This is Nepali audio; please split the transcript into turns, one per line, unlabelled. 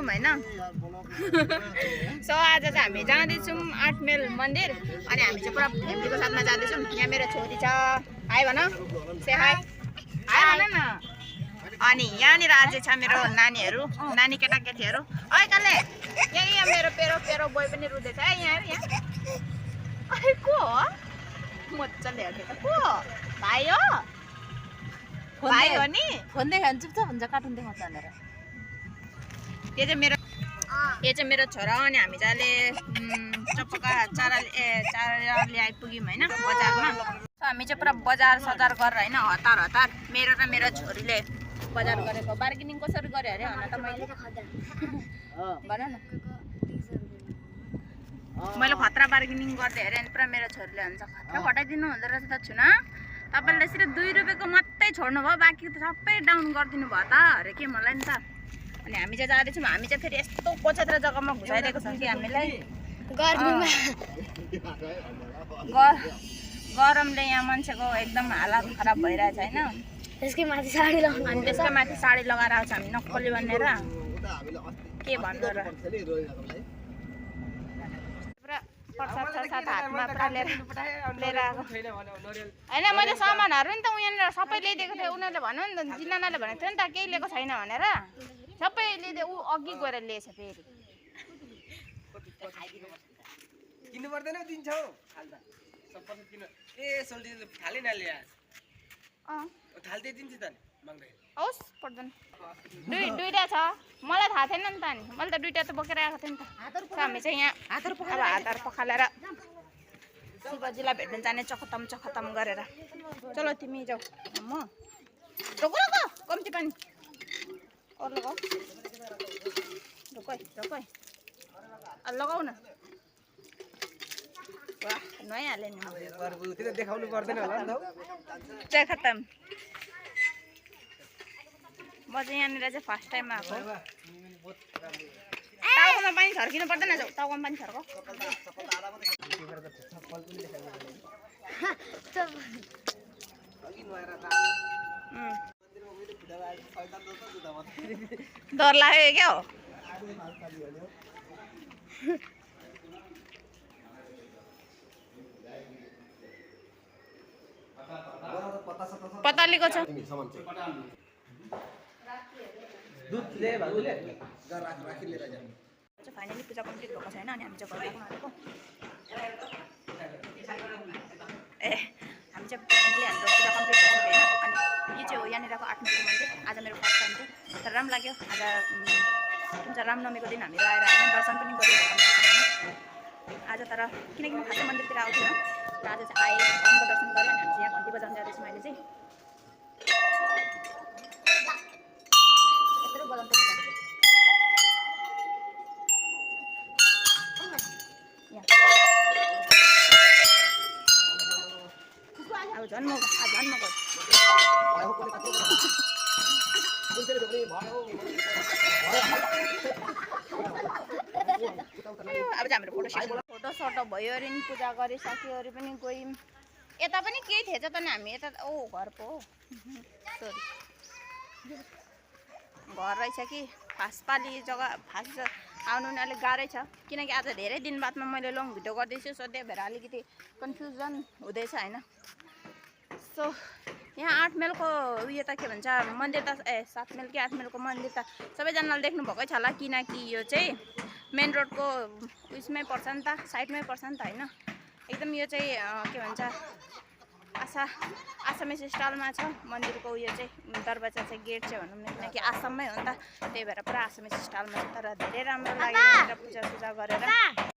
जाँदैछौँ हैन। सो आज चाहिँ हामी जाँदैछौँ 8 माइल मन्दिर अनि हामी चाहिँ पुरा फ्यामिलीको साथमा जाँदैछौँ। यहाँ मेरो छोरी छ, हाई भन, से हाई, हाई भन न। अनि यहाँनिर आज छ मेरो नानीहरू, नानी केटाकेटीहरू। ओइ काले, यहाँ मेरो पेरो बोय पनि रुँदैछ है यहाँ हेर यहाँ। अरे को हो? मजाले हेर्दै त को? भाइ हो? भाइ हो नि?
फोन देखाउनु चुपचाप हुन्छ, कार्टुन देखाउँछ भनेर।
यो चाहिँ मेरो छोरा अनि हामी चाहिँ चपका चारले आइपुग्यौँ होइन बजारमा। हामी चाहिँ पुरा बजार सजार गरेर होइन हतार मेरो र मेरो छोरीले बजार गरेको। बार्गेनिङ कसरी गरेँ अरे भन त मैले भन न। मैले खतरा बार्गेनिङ गर्दै हेरेँ अनि पुरा मेरो छोरीले भन्छ खतरा घटाइदिनु हुँदो रहेछ त छुना, तपाईँले यसरी 2 रुपियाँको मात्रै छोड्नु भयो, बाँकी त सबै डाउन गरिदिनु भयो त अरे के मलाई नि त। अनि हामी चाहिँ जाँदैछौँ। हामी चाहिँ फेरि यस्तो कोचेत्र जग्गामा घुसाइदिएको छ कि हामीलाई गरमले यहाँ मान्छेको एकदम हालत खराब भइरहेछ होइन।
त्यसकै माथि साडी लगाउनु
अनि त्यसकै माथि साडी लगाएर आउँछ हामी नक्कली भनेर के भन्नु र। पुरा प्रसाद हातमा पुरा लिएर आएको होइन। मैले सामानहरू नि त उनीहरू सबै ल्याइदिएको थिएँ। उनीहरूले भन्यो नि त, जिनानाले भनेको थियो नि त केही लिएको छैन भनेर, सबै ल्याइदियो। ऊ अघि गएर लिएछ फेरि।
किन्नु पर्दैन दिन्छौ थाल्दा सबै किन ए सोल्टी थाले न ल्या थाल्दै दिन्छ त माग्दै
होस् पर्दैन। दुईटा छ, मलाई थाहा थिएन नि त। अनि मैले त दुईटा त बोकेर आएको थिएँ नि त। हामी चाहिँ यहाँ हातहरू पखालेर शिवजीलाई भेट्न जाने चखतम गरेर। चलो तिमी जाऊ, म रोक कम्ती पानी अरू लगाऊ, रोक लगाऊ न। वाह नुहाइहालेँ नि
त्यो त देखाउनु पर्दैन होला नि त।
चखतम। म चाहिँ यहाँनिर चाहिँ फर्स्ट टाइम आएको। टाउकोमा पानी छर्किनु पर्दैन, जाऊ टाउकोमा पानी छर्क। डर लाग्यो क्या हो। पतालीको छ फाइनली पूजा कम्प्लिट भएको छैन अनि हामी चाहिँ घरमा आएको। हामी चाहिँ फाइनली हाम्रो पूजा कम्प्लिट भएको होइन। अनि यो चाहिँ हो यहाँनिरको 8 माइलको मन्दिर। आज मेरो फर्स्ट टाइम थियो, तर राम्रो लाग्यो। आज जुन चाहिँ रामनवमीको दिन हामीहरू आएर होइन दर्शन पनि गरिरहेको आज। तर किनकि म खासै मन्दिरतिर आउँथिनँ र आज चाहिँ आएँ, भगवानको दर्शन गरेँ। अनि हामी चाहिँ यहाँ घन्टी बजाउनु जाँदैछौँ अहिले चाहिँ। यत्रो बजाउनु अब झन् म अब चाहिँ हाम्रो फोटो सटो भयो अरे नि, पूजा गरिसक्यो अरे पनि गयौँ। यता पनि केही थिएछ त नि, हामी यता ओ घर पो हो सरी घर रहेछ कि। फासपाली जग्गा आउनु नि अलिक गाह्रै छ, किनकि आज धेरै दिन बादमा मैले लङ भिडियो गर्दैछु। सो त्यही भएर अलिकति कन्फ्युजन हुँदैछ होइन। सो यहाँ 8 माइलको उयो त के भन्छ मन्दिर त 7 माइल कि 8 माइलको मन्दिर त सबैजनाले देख्नु भएकै छ होला, किनकि यो चाहिँ मेन रोडको उयसमै पर्छ नि त, साइडमै पर्छ नि त होइन। एकदम यो चाहिँ के भन्छ आसामिस स्टाइलमा छ मन्दिरको उयो चाहिँ, दरवाजा चाहिँ गेट चाहिँ भनौँ न, किनकि आसाममै हो नि त, त्यही भएर पुरा आसामिस स्टाइलमा छ। तर धेरै राम्रो लाग्यो पूजा गरेर।